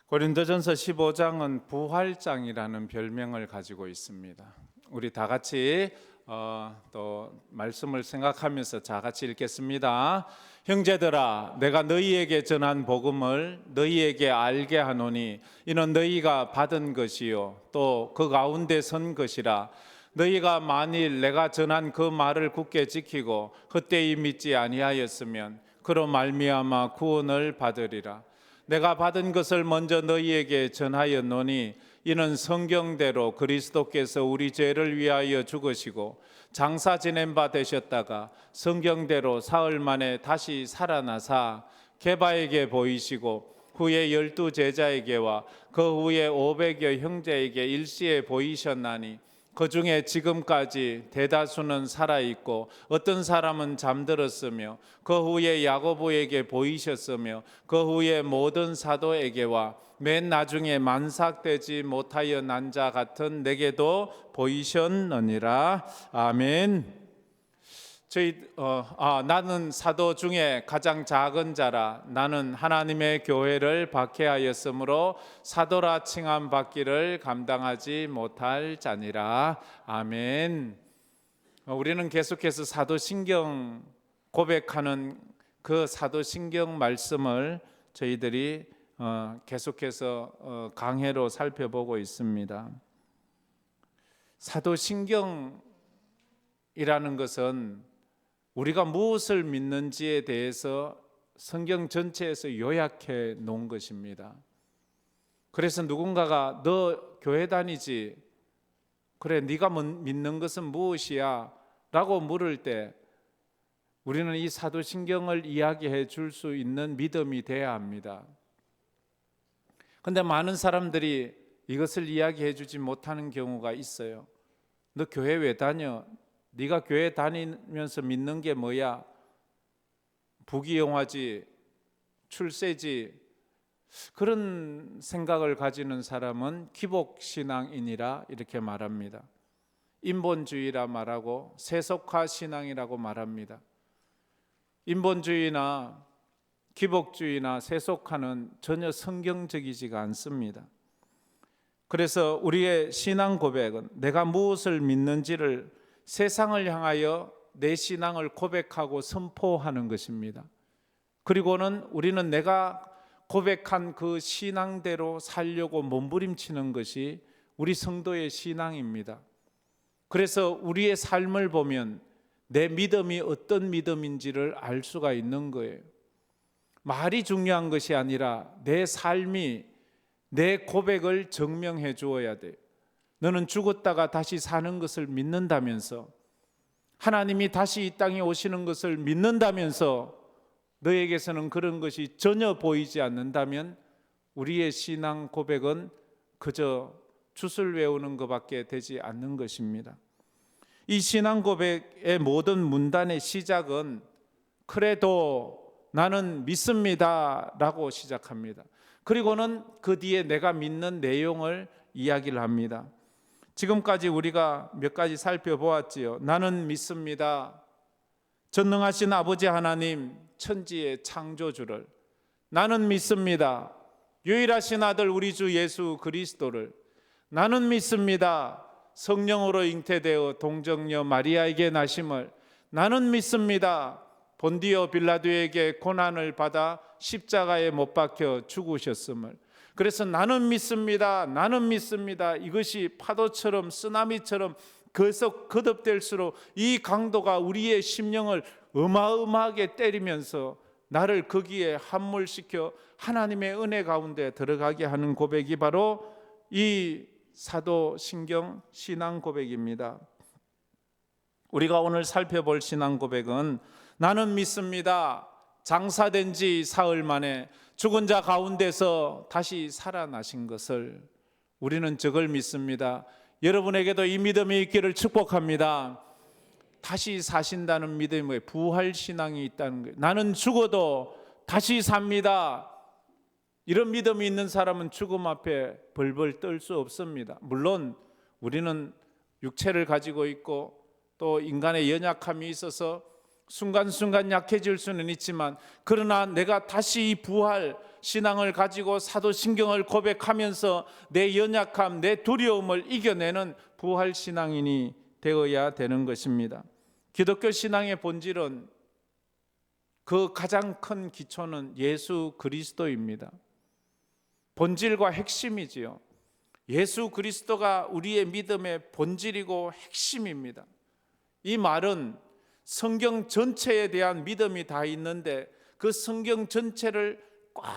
고린도전서 15장은 부활장이라는 별명을 가지고 있습니다. 우리 다 같이 또 말씀을 생각하면서 다 같이 읽겠습니다. 형제들아, 내가 너희에게 전한 복음을 너희에게 알게 하노니 이는 너희가 받은 것이요 또 그 가운데 선 것이라. 너희가 만일 내가 전한 그 말을 굳게 지키고 헛되이 믿지 아니하였으면 그로 말미암아 구원을 받으리라. 내가 받은 것을 먼저 너희에게 전하였노니 이는 성경대로 그리스도께서 우리 죄를 위하여 죽으시고 장사 지낸 바 되셨다가 성경대로 사흘 만에 다시 살아나사 게바에게 보이시고 후에 12 제자에게와 그 후에 500여 형제에게 일시에 보이셨나니 그 중에 지금까지 대다수는 살아있고 어떤 사람은 잠들었으며 그 후에 야고보에게 보이셨으며 그 후에 모든 사도에게와 맨 나중에 만삭되지 못하여 난 자 같은 내게도 보이셨느니라. 아멘. 나는 사도 중에 가장 작은 자라. 나는 하나님의 교회를 박해하였으므로 사도라 칭함 받기를 감당하지 못할 자니라. 아멘. 우리는 계속해서 사도신경 고백하는 그 사도신경 말씀을 저희들이 계속해서 강해로 살펴보고 있습니다. 사도신경이라는 것은 우리가 무엇을 믿는지에 대해서 성경 전체에서 요약해 놓은 것입니다. 그래서 누군가가 너 교회 다니지? 그래, 네가 믿는 것은 무엇이야? 라고 물을 때 우리는 이 사도신경을 이야기해 줄 수 있는 믿음이 돼야 합니다. 그런데 많은 사람들이 이것을 이야기해 주지 못하는 경우가 있어요. 너 교회 왜 다녀? 네가 교회 다니면서 믿는 게 뭐야? 부귀영화지, 출세지. 그런 생각을 가지는 사람은 기복신앙이니라 이렇게 말합니다. 인본주의라 말하고 세속화 신앙이라고 말합니다. 인본주의나 기복주의나 세속화는 전혀 성경적이지가 않습니다. 그래서 우리의 신앙 고백은 내가 무엇을 믿는지를 세상을 향하여 내 신앙을 고백하고 선포하는 것입니다. 그리고는 우리는 내가 고백한 그 신앙대로 살려고 몸부림치는 것이 우리 성도의 신앙입니다. 그래서 우리의 삶을 보면 내 믿음이 어떤 믿음인지를 알 수가 있는 거예요. 말이 중요한 것이 아니라 내 삶이 내 고백을 증명해 주어야 돼요. 너는 죽었다가 다시 사는 것을 믿는다면서, 하나님이 다시 이 땅에 오시는 것을 믿는다면서 너에게서는 그런 것이 전혀 보이지 않는다면 우리의 신앙 고백은 그저 슛을 외우는 것밖에 되지 않는 것입니다. 이 신앙 고백의 모든 문단의 시작은 그래도 나는 믿습니다 라고 시작합니다. 그리고는 그 뒤에 내가 믿는 내용을 이야기를 합니다. 지금까지 우리가 몇 가지 살펴보았지요. 나는 믿습니다. 전능하신 아버지 하나님, 천지의 창조주를. 나는 믿습니다. 유일하신 아들 우리 주 예수 그리스도를. 나는 믿습니다. 성령으로 잉태되어 동정녀 마리아에게 나심을. 나는 믿습니다. 본디오 빌라도에게 고난을 받아 십자가에 못 박혀 죽으셨음을. 그래서 나는 믿습니다. 나는 믿습니다. 이것이 파도처럼 쓰나미처럼 계속 거듭될수록 이 강도가 우리의 심령을 어마어마하게 때리면서 나를 거기에 함몰시켜 하나님의 은혜 가운데 들어가게 하는 고백이 바로 이 사도신경 신앙 고백입니다. 우리가 오늘 살펴볼 신앙 고백은 나는 믿습니다. 장사된 지 사흘 만에 죽은 자 가운데서 다시 살아나신 것을 우리는 저걸 믿습니다. 여러분에게도 이 믿음이 있기를 축복합니다. 다시 사신다는 믿음의 부활신앙이 있다는 거예요. 나는 죽어도 다시 삽니다. 이런 믿음이 있는 사람은 죽음 앞에 벌벌 떨 수 없습니다. 물론 우리는 육체를 가지고 있고 또 인간의 연약함이 있어서 순간순간 약해질 수는 있지만, 그러나 내가 다시 이 부활 신앙을 가지고 사도신경을 고백하면서 내 연약함, 내 두려움을 이겨내는 부활 신앙인이 되어야 되는 것입니다. 기독교 신앙의 본질은, 그 가장 큰 기초는 예수 그리스도입니다. 본질과 핵심이지요. 예수 그리스도가 우리의 믿음의 본질이고 핵심입니다. 이 말은 성경 전체에 대한 믿음이 다 있는데, 그 성경 전체를 꽉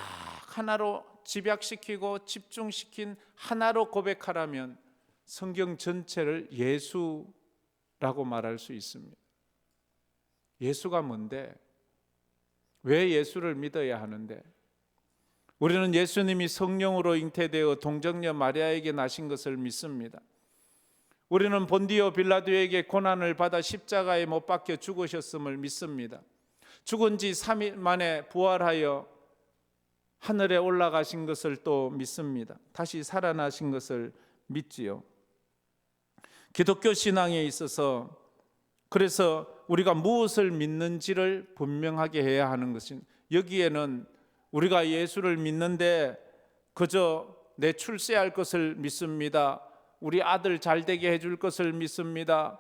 하나로 집약시키고 집중시킨 하나로 고백하라면 성경 전체를 예수라고 말할 수 있습니다. 예수가 뭔데? 왜 예수를 믿어야 하는데? 우리는 예수님이 성령으로 잉태되어 동정녀 마리아에게 나신 것을 믿습니다. 우리는 본디오 빌라도에게 고난을 받아 십자가에 못 박혀 죽으셨음을 믿습니다. 죽은 지 3일 만에 부활하여 하늘에 올라가신 것을 또 믿습니다. 다시 살아나신 것을 믿지요. 기독교 신앙에 있어서, 그래서 우리가 무엇을 믿는지를 분명하게 해야 하는 것은, 여기에는 우리가 예수를 믿는데 그저 내 출세할 것을 믿습니다, 우리 아들 잘 되게 해줄 것을 믿습니다,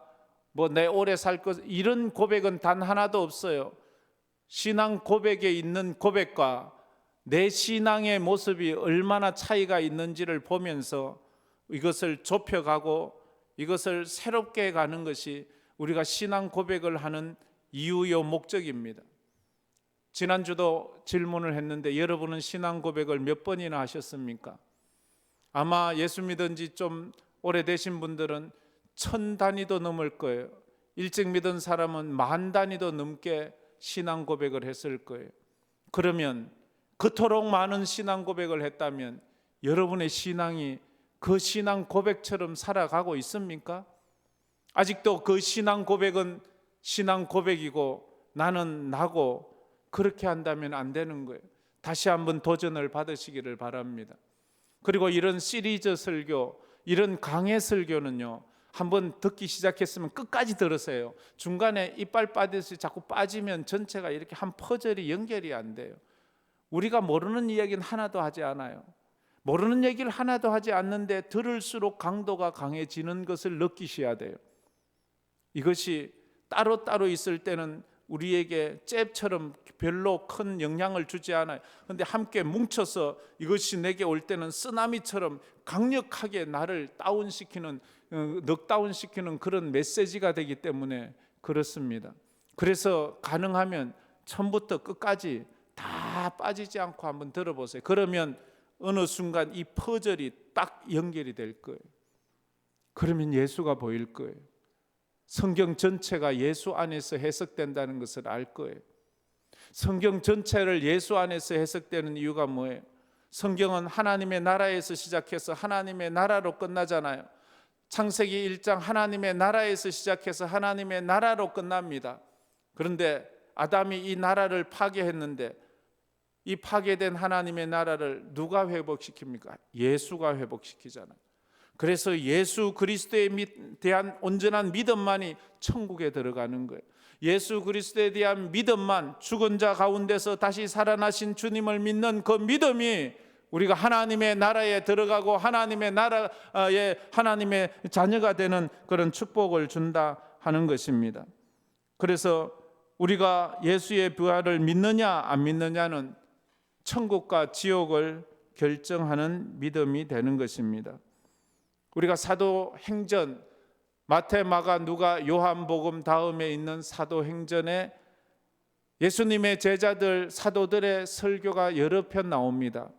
뭐 내 오래 살 것, 이런 고백은 단 하나도 없어요. 신앙 고백에 있는 고백과 내 신앙의 모습이 얼마나 차이가 있는지를 보면서 이것을 좁혀가고 이것을 새롭게 가는 것이 우리가 신앙 고백을 하는 이유요 목적입니다. 지난주도 질문을 했는데, 여러분은 신앙 고백을 몇 번이나 하셨습니까? 아마 예수 믿은 지 좀 오래되신 분들은 1000단위도 넘을 거예요. 일찍 믿은 사람은 10,000단위도 넘게 신앙 고백을 했을 거예요. 그러면 그토록 많은 신앙 고백을 했다면 여러분의 신앙이 그 신앙 고백처럼 살아가고 있습니까? 아직도 그 신앙 고백은 신앙 고백이고 나는 나고, 그렇게 한다면 안 되는 거예요. 다시 한번 도전을 받으시기를 바랍니다. 그리고 이런 시리즈 설교, 이런 강해 설교는요, 한번 듣기 시작했으면 끝까지 들으세요. 중간에 이빨 빠듯이 자꾸 빠지면 전체가 이렇게 한 퍼즐이 연결이 안 돼요. 우리가 모르는 이야기는 하나도 하지 않아요. 모르는 얘기를 하나도 하지 않는데 들을수록 강도가 강해지는 것을 느끼셔야 돼요. 이것이 따로따로 있을 때는 우리에게 잽처럼 별로 큰 영향을 주지 않아요. 그런데 함께 뭉쳐서 이것이 내게 올 때는 쓰나미처럼 강력하게 나를 다운시키는, 넉다운시키는 그런 메시지가 되기 때문에 그렇습니다. 그래서 가능하면 처음부터 끝까지 다 빠지지 않고 한번 들어보세요. 그러면 어느 순간 이 퍼즐이 딱 연결이 될 거예요. 그러면 예수가 보일 거예요. 성경 전체가 예수 안에서 해석된다는 것을 알 거예요. 성경 전체를 예수 안에서 해석되는 이유가 뭐예요? 성경은 하나님의 나라에서 시작해서 하나님의 나라로 끝나잖아요. 창세기 1장 하나님의 나라에서 시작해서 하나님의 나라로 끝납니다. 그런데 아담이 이 나라를 파괴했는데, 이 파괴된 하나님의 나라를 누가 회복시킵니까? 예수가 회복시키잖아요. 그래서 예수 그리스도에 대한 온전한 믿음만이 천국에 들어가는 거예요. 예수 그리스도에 대한 믿음만, 죽은 자 가운데서 다시 살아나신 주님을 믿는 그 믿음이 우리가 하나님의 나라에 들어가고 하나님의 나라에 하나님의 자녀가 되는 그런 축복을 준다 하는 것입니다. 그래서 우리가 예수의 부활을 믿느냐 안 믿느냐는 천국과 지옥을 결정하는 믿음이 되는 것입니다. 우리가 사도행전, 마태, 마가, 누가, 요한복음 다음에 있는 사도행전에 예수님의 제자들, 사도들의 설교가 여러 편 나옵니다.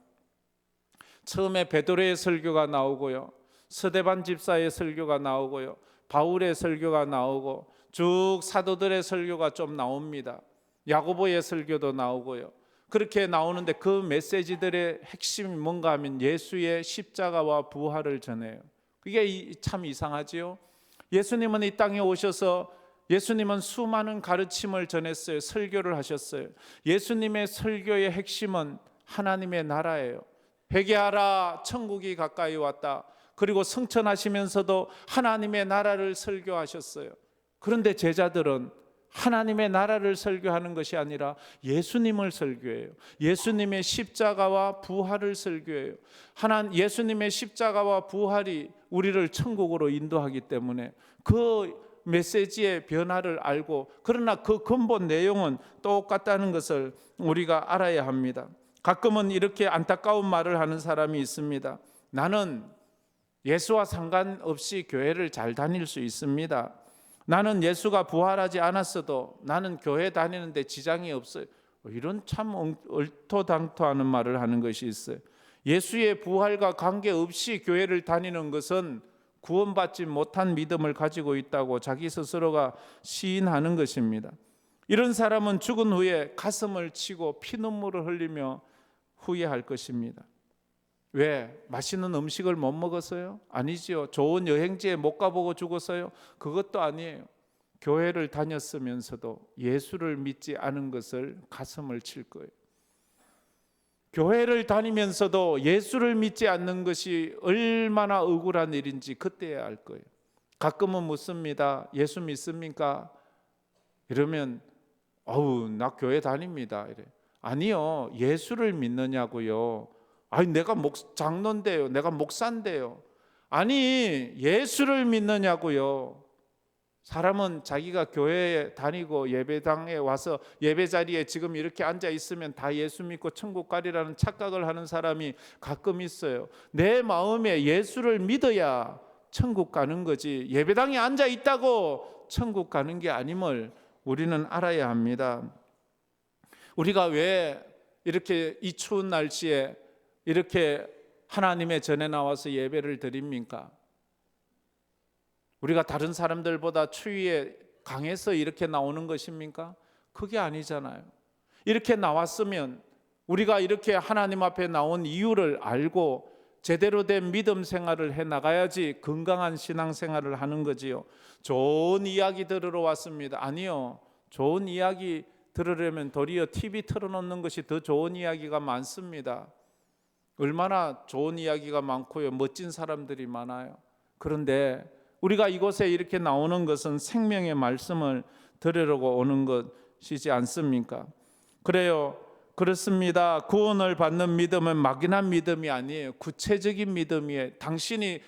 처음에 베드로의 설교가 나오고요, 스데반 집사의 설교가 나오고요, 바울의 설교가 나오고, 쭉 사도들의 설교가 좀 나옵니다. 야고보의 설교도 나오고요. 그렇게 나오는데 그 메시지들의 핵심이 뭔가 하면 예수의 십자가와 부활을 전해요. 그게 참 이상하지요. 예수님은 이 땅에 오셔서 예수님은 수많은 가르침을 전했어요. 설교를 하셨어요. 예수님의 설교의 핵심은 하나님의 나라예요. 회개하라, 천국이 가까이 왔다. 그리고 성천하시면서도 하나님의 나라를 설교하셨어요. 그런데 제자들은 하나님의 나라를 설교하는 것이 아니라 예수님을 설교해요. 예수님의 십자가와 부활을 설교해요. 예수님의 십자가와 부활이 우리를 천국으로 인도하기 때문에 그 메시지의 변화를 알고, 그러나 그 근본 내용은 똑같다는 것을 우리가 알아야 합니다. 가끔은 이렇게 안타까운 말을 하는 사람이 있습니다. 나는 예수와 상관없이 교회를 잘 다닐 수 있습니다. 나는 예수가 부활하지 않았어도 나는 교회 다니는데 지장이 없어요. 이런 참 얼토당토하는 말을 하는 것이 있어요. 예수의 부활과 관계없이 교회를 다니는 것은 구원받지 못한 믿음을 가지고 있다고 자기 스스로가 시인하는 것입니다. 이런 사람은 죽은 후에 가슴을 치고 피눈물을 흘리며 후회할 것입니다. 왜? 맛있는 음식을 못 먹었어요? 아니지요. 좋은 여행지에 못 가보고 죽었어요? 그것도 아니에요. 교회를 다녔으면서도 예수를 믿지 않은 것을 가슴을 칠 거예요. 교회를 다니면서도 예수를 믿지 않는 것이 얼마나 억울한 일인지 그때야 알 거예요. 가끔은 묻습니다. 예수 믿습니까? 이러면 나 교회 다닙니다. 이래. 아니요. 예수를 믿느냐고요. 아니 내가 장로인데요. 내가 목사인데요. 아니 예수를 믿느냐고요. 사람은 자기가 교회에 다니고 예배당에 와서 예배 자리에 지금 이렇게 앉아 있으면 다 예수 믿고 천국 가리라는 착각을 하는 사람이 가끔 있어요. 내 마음에 예수를 믿어야 천국 가는 거지 예배당에 앉아 있다고 천국 가는 게 아님을 우리는 알아야 합니다. 우리가 왜 이렇게 이 추운 날씨에 이렇게 하나님의 전에 나와서 예배를 드립니까? 우리가 다른 사람들보다 추위에 강해서 이렇게 나오는 것입니까? 그게 아니잖아요. 이렇게 나왔으면 우리가 이렇게 하나님 앞에 나온 이유를 알고 제대로 된 믿음 생활을 해 나가야지 건강한 신앙 생활을 하는 거지요. 좋은 이야기 들으러 왔습니다. 아니요. 좋은 이야기 들으려면 도리어 TV 틀어놓는 것이 더 좋은 이야기가 많습니다. 얼마나 좋은 이야기가 많고요. 멋진 사람들이 많아요. 그런데 우리가 이곳에 이렇게 나오는 것은 생명의 말씀을 들으려고 오는 것이지 않습니까? 그래요. 그렇습니다. 구원을 받는 믿음은 막연한 믿음이 아니에요. 구체적인 믿음이에요. 당신이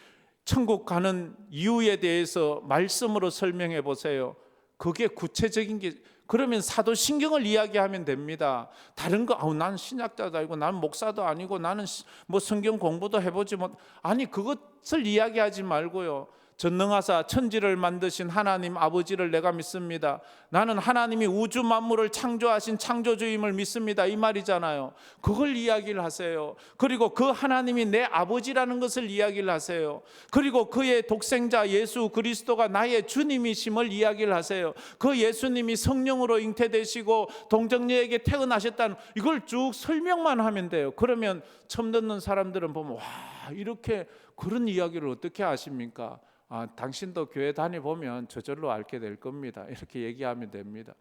천국 가는 이유에 대해서 말씀으로 설명해 보세요. 그게 구체적인 게, 그러면 사도신경을 이야기하면 됩니다. 다른 거 난 신학자도 아니고 난 목사도 아니고 나는 뭐 성경 공부도 해보지 못. 아니 그것을 이야기하지 말고요. 전능하사 천지를 만드신 하나님 아버지를 내가 믿습니다. 나는 하나님이 우주 만물을 창조하신 창조주임을 믿습니다. 이 말이잖아요. 그걸 이야기를 하세요. 그리고 그 하나님이 내 아버지라는 것을 이야기를 하세요. 그리고 그의 독생자 예수 그리스도가 나의 주님이심을 이야기를 하세요. 그 예수님이 성령으로 잉태되시고 동정녀에게 태어나셨다는 이걸 쭉 설명만 하면 돼요. 그러면 처음 듣는 사람들은 보면 와, 이렇게 그런 이야기를 어떻게 아십니까? 당신도 교회 다녀보면 저절로 알게 될 겁니다. 이렇게 얘기하면 됩니다.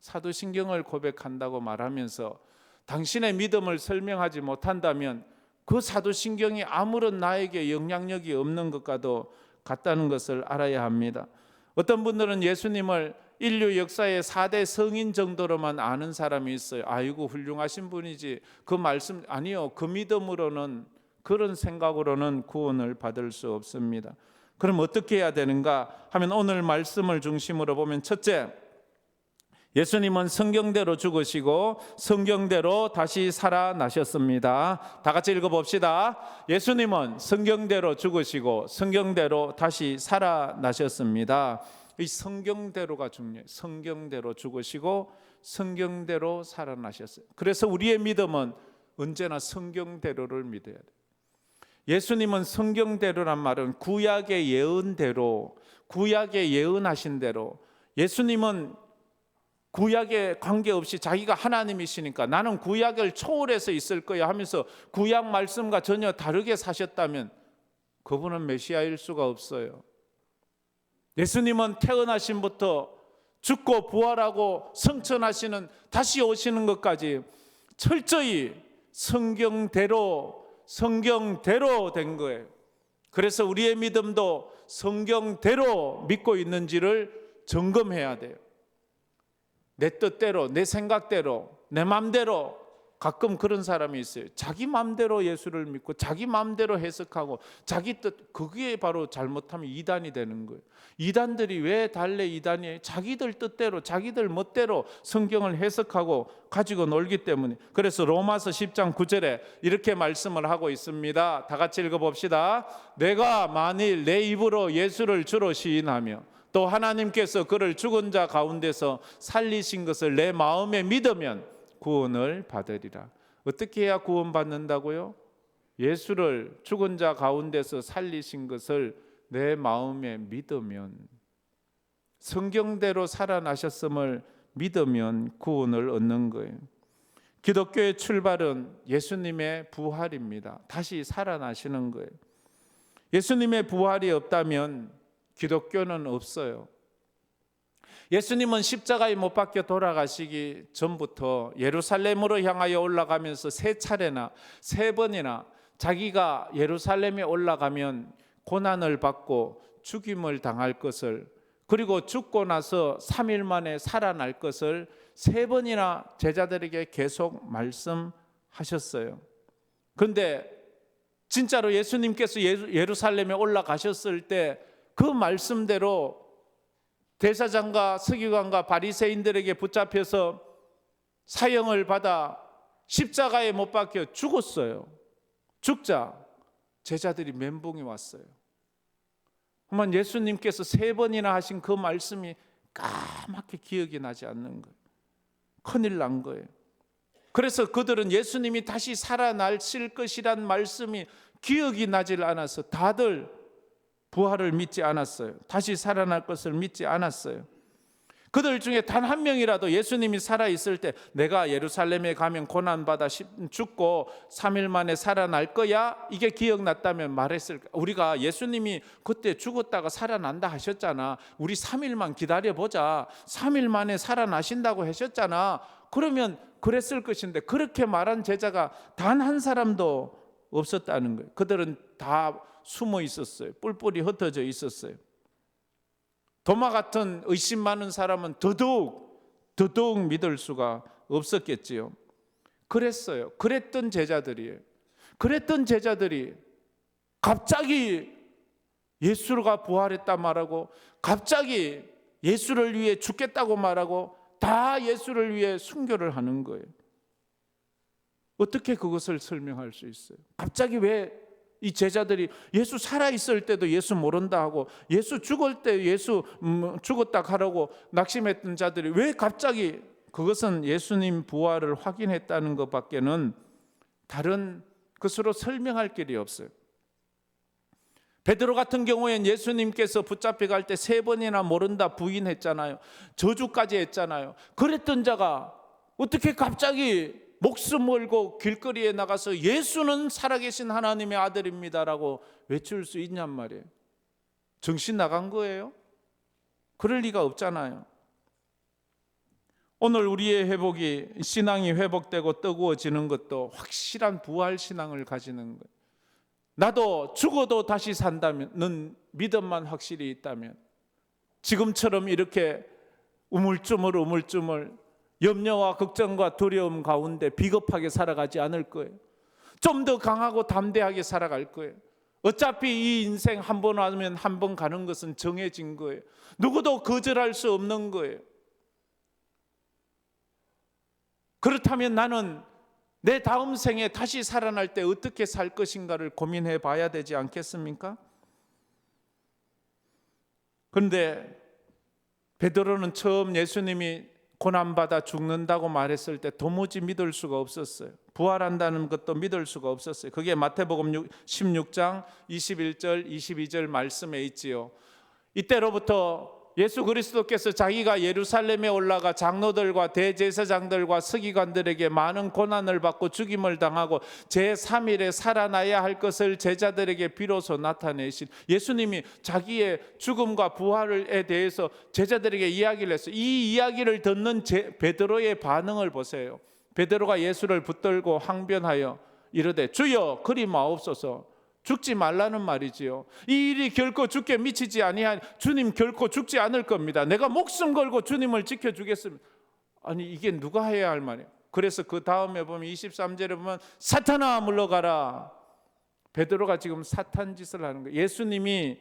사도신경을 고백한다고 말하면서 당신의 믿음을 설명하지 못한다면 그 사도신경이 아무런 나에게 영향력이 없는 것과도 같다는 것을 알아야 합니다. 어떤 분들은 예수님을 인류 역사의 4대 성인 정도로만 아는 사람이 있어요. 아이고 훌륭하신 분이지. 그 말씀 아니요. 그 믿음으로는, 그런 생각으로는 구원을 받을 수 없습니다. 그럼 어떻게 해야 되는가 하면 오늘 말씀을 중심으로 보면, 첫째, 예수님은 성경대로 죽으시고 성경대로 다시 살아나셨습니다. 다 같이 읽어봅시다. 예수님은 성경대로 죽으시고 성경대로 다시 살아나셨습니다. 이 성경대로가 중요해요. 성경대로 죽으시고 성경대로 살아나셨어요. 그래서 우리의 믿음은 언제나 성경대로를 믿어야 돼요. 예수님은 성경대로란 말은 구약의 예언대로, 구약의 예언하신 대로, 예수님은 구약에 관계없이 자기가 하나님이시니까 나는 구약을 초월해서 있을 거야 하면서 구약 말씀과 전혀 다르게 사셨다면 그분은 메시아일 수가 없어요. 예수님은 태어나심부터 죽고 부활하고 성천하시는, 다시 오시는 것까지 철저히 성경대로 된 거예요. 그래서 우리의 믿음도 성경대로 믿고 있는지를 점검해야 돼요. 내 뜻대로, 내 생각대로, 내 맘대로. 가끔 그런 사람이 있어요. 자기 맘대로 예수를 믿고 자기 맘대로 해석하고 자기 뜻, 그게 바로 잘못하면 이단이 되는 거예요. 이단들이 왜 달래 이단이에요? 자기들 뜻대로 자기들 멋대로 성경을 해석하고 가지고 놀기 때문에. 그래서 로마서 10장 9절에 이렇게 말씀을 하고 있습니다. 다 같이 읽어봅시다. 내가 만일 내 입으로 예수를 주로 시인하며 또 하나님께서 그를 죽은 자 가운데서 살리신 것을 내 마음에 믿으면 구원을 받으리라. 어떻게 해야 구원받는다고요? 예수를 죽은 자 가운데서 살리신 것을 내 마음에 믿으면, 성경대로 살아나셨음을 믿으면 구원을 얻는 거예요. 기독교의 출발은 예수님의 부활입니다. 다시 살아나시는 거예요. 예수님의 부활이 없다면 기독교는 없어요. 예수님은 십자가에 못 박혀 돌아가시기 전부터 예루살렘으로 향하여 올라가면서 세 차례나 세 번이나 자기가 예루살렘에 올라가면 고난을 받고 죽임을 당할 것을, 그리고 죽고 나서 3일 만에 살아날 것을 세 번이나 제자들에게 계속 말씀하셨어요. 그런데 진짜로 예수님께서 예루살렘에 올라가셨을 때 그 말씀대로 대사장과 서기관과 바리새인들에게 붙잡혀서 사형을 받아 십자가에 못 박혀 죽었어요. 죽자 제자들이 멘붕이 왔어요. 그러면 예수님께서 세 번이나 하신 그 말씀이 까맣게 기억이 나지 않는 거예요. 큰일 난 거예요. 그래서 그들은 예수님이 다시 살아나실 것이란 말씀이 기억이 나질 않아서 다들 부활을 믿지 않았어요. 다시 살아날 것을 믿지 않았어요. 그들 중에 단 한 명이라도 예수님이 살아있을 때 내가 예루살렘에 가면 고난받아 죽고 3일 만에 살아날 거야, 이게 기억났다면 말했을까? 우리가 예수님이 그때 죽었다가 살아난다 하셨잖아, 우리 3일만 기다려보자, 3일 만에 살아나신다고 하셨잖아, 그러면 그랬을 것인데 그렇게 말한 제자가 단 한 사람도 없었다는 거예요. 그들은 다 숨어 있었어요. 뿔뿔이 흩어져 있었어요. 도마 같은 의심 많은 사람은 더더욱 믿을 수가 없었겠지요. 그랬어요. 그랬던 제자들이에요. 그랬던 제자들이 갑자기 예수가 부활했다 말하고, 갑자기 예수를 위해 죽겠다고 말하고, 다 예수를 위해 순교를 하는 거예요. 어떻게 그것을 설명할 수 있어요? 갑자기 왜 이 제자들이 예수 살아있을 때도 예수 모른다 하고, 예수 죽을 때 예수 죽었다 하라고 낙심했던 자들이 왜 갑자기, 그것은 예수님 부활을 확인했다는 것밖에는 다른 것으로 설명할 길이 없어요. 베드로 같은 경우엔 예수님께서 붙잡혀 갈 때 3번이나 모른다 부인했잖아요. 저주까지 했잖아요. 그랬던 자가 어떻게 갑자기 목숨 걸고 길거리에 나가서 예수는 살아계신 하나님의 아들입니다라고 외칠 수 있냔 말이에요. 정신 나간 거예요? 그럴 리가 없잖아요. 오늘 우리의 회복이, 신앙이 회복되고 뜨거워지는 것도 확실한 부활 신앙을 가지는 거예요. 나도 죽어도 다시 산다는 믿음만 확실히 있다면 지금처럼 이렇게 우물쭈물 염려와 걱정과 두려움 가운데 비겁하게 살아가지 않을 거예요. 좀 더 강하고 담대하게 살아갈 거예요. 어차피 이 인생 한 번 하면 한 번 가는 것은 정해진 거예요. 누구도 거절할 수 없는 거예요. 그렇다면 나는 내 다음 생에 다시 살아날 때 어떻게 살 것인가를 고민해 봐야 되지 않겠습니까? 그런데 베드로는 처음 예수님이 고난받아 죽는다고 말했을 때 도무지 믿을 수가 없었어요. 부활한다는 것도 믿을 수가 없었어요. 그게 마태복음 16장 21절 22절 말씀에 있지요. 이때로부터 예수 그리스도께서 자기가 예루살렘에 올라가 장로들과 대제사장들과 서기관들에게 많은 고난을 받고 죽임을 당하고 제3일에 살아나야 할 것을 제자들에게 비로소 나타내신, 예수님이 자기의 죽음과 부활에 대해서 제자들에게 이야기를 했어요. 이 이야기를 듣는 베드로의 반응을 보세요. 베드로가 예수를 붙들고 항변하여 이르되 주여 그리 마옵소서. 죽지 말라는 말이지요. 이 일이 결코 죽게 미치지 아니한 주님 결코 죽지 않을 겁니다. 내가 목숨 걸고 주님을 지켜주겠습니다. 아니 이게 누가 해야 할 말이에요? 그래서 그 다음에 보면 23절에 보면 사탄아 물러가라. 베드로가 지금 사탄 짓을 하는 거예요. 예수님이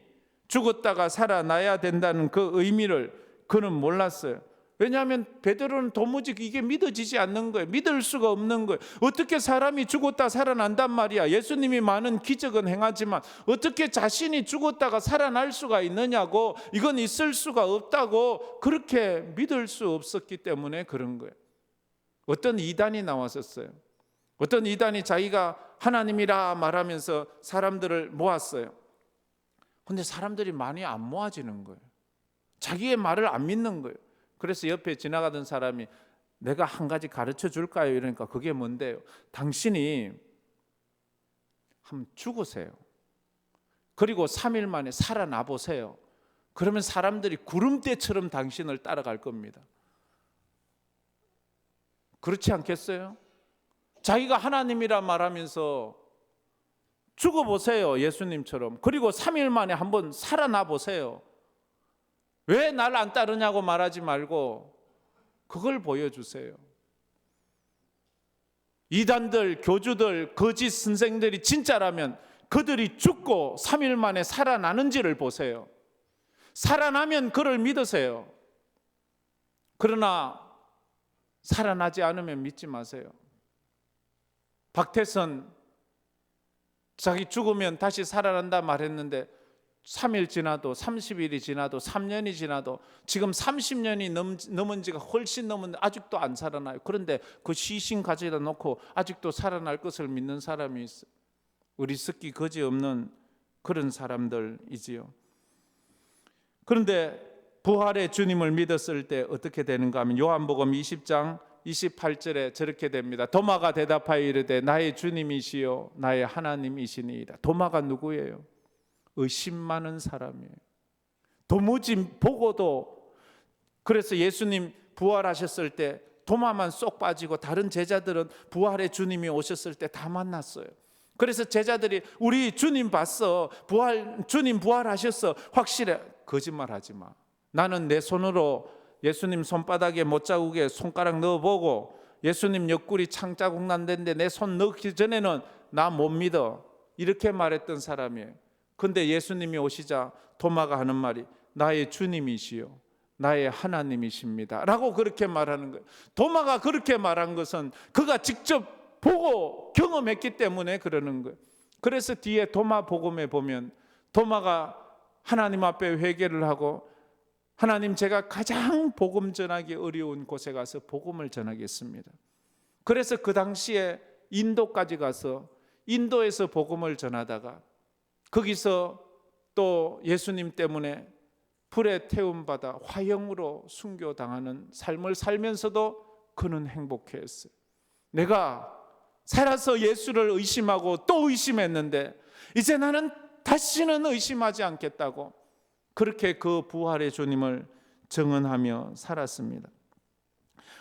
죽었다가 살아나야 된다는 그 의미를 그는 몰랐어요. 왜냐하면 베드로는 도무지 이게 믿어지지 않는 거예요. 믿을 수가 없는 거예요. 어떻게 사람이 죽었다 살아난단 말이야. 예수님이 많은 기적은 행하지만 어떻게 자신이 죽었다가 살아날 수가 있느냐고, 이건 있을 수가 없다고 그렇게 믿을 수 없었기 때문에 그런 거예요. 어떤 이단이 나왔었어요. 어떤 이단이 자기가 하나님이라 말하면서 사람들을 모았어요. 근데 사람들이 많이 안 모아지는 거예요. 자기의 말을 안 믿는 거예요. 그래서 옆에 지나가던 사람이 내가 한 가지 가르쳐 줄까요? 이러니까 그게 뭔데요? 당신이 한번 죽으세요. 그리고 3일 만에 살아나 보세요. 그러면 사람들이 구름대처럼 당신을 따라갈 겁니다. 그렇지 않겠어요? 자기가 하나님이라 말하면서 죽어보세요. 예수님처럼. 그리고 3일 만에 한번 살아나 보세요. 왜 날 안 따르냐고 말하지 말고 그걸 보여주세요. 이단들, 교주들, 거짓 선생들이 진짜라면 그들이 죽고 3일 만에 살아나는지를 보세요. 살아나면 그를 믿으세요. 그러나 살아나지 않으면 믿지 마세요. 박태선 자기 죽으면 다시 살아난다 말했는데 3일 지나도 30일이 지나도 3년이 지나도 지금 30년이 넘은 지가 훨씬 넘었는데 아직도 안 살아나요. 그런데 그 시신 가져다 놓고 아직도 살아날 것을 믿는 사람이 있어요. 의리섞기 거지없는 그런 사람들이지요. 그런데 부활의 주님을 믿었을 때 어떻게 되는가 하면 요한복음 20장 28절에 저렇게 됩니다. 도마가 대답하여 이르되 나의 주님이시요 나의 하나님이시니이다. 도마가 누구예요? 의심 많은 사람이에요. 도무지 보고도. 그래서 예수님 부활하셨을 때 도마만 쏙 빠지고 다른 제자들은 부활의 주님이 오셨을 때 다 만났어요. 그래서 제자들이 우리 주님 봤어. 주님 부활하셨어. 확실해. 거짓말하지 마. 나는 내 손으로 예수님 손바닥에 못자국에 손가락 넣어보고 예수님 옆구리 창자국 난데인데 내 손 넣기 전에는 나 못 믿어. 이렇게 말했던 사람이에요. 근데 예수님이 오시자 도마가 하는 말이 나의 주님이시요 나의 하나님이십니다 라고 그렇게 말하는 거예요. 도마가 그렇게 말한 것은 그가 직접 보고 경험했기 때문에 그러는 거예요. 그래서 뒤에 도마 복음에 보면 도마가 하나님 앞에 회개를 하고 하나님 제가 가장 복음 전하기 어려운 곳에 가서 복음을 전하겠습니다. 그래서 그 당시에 인도까지 가서 인도에서 복음을 전하다가 거기서 또 예수님 때문에 불에 태움받아 화형으로 순교당하는 삶을 살면서도 그는 행복해했어요. 내가 살아서 예수를 의심하고 또 의심했는데 이제 나는 다시는 의심하지 않겠다고 그렇게 그 부활의 주님을 증언하며 살았습니다.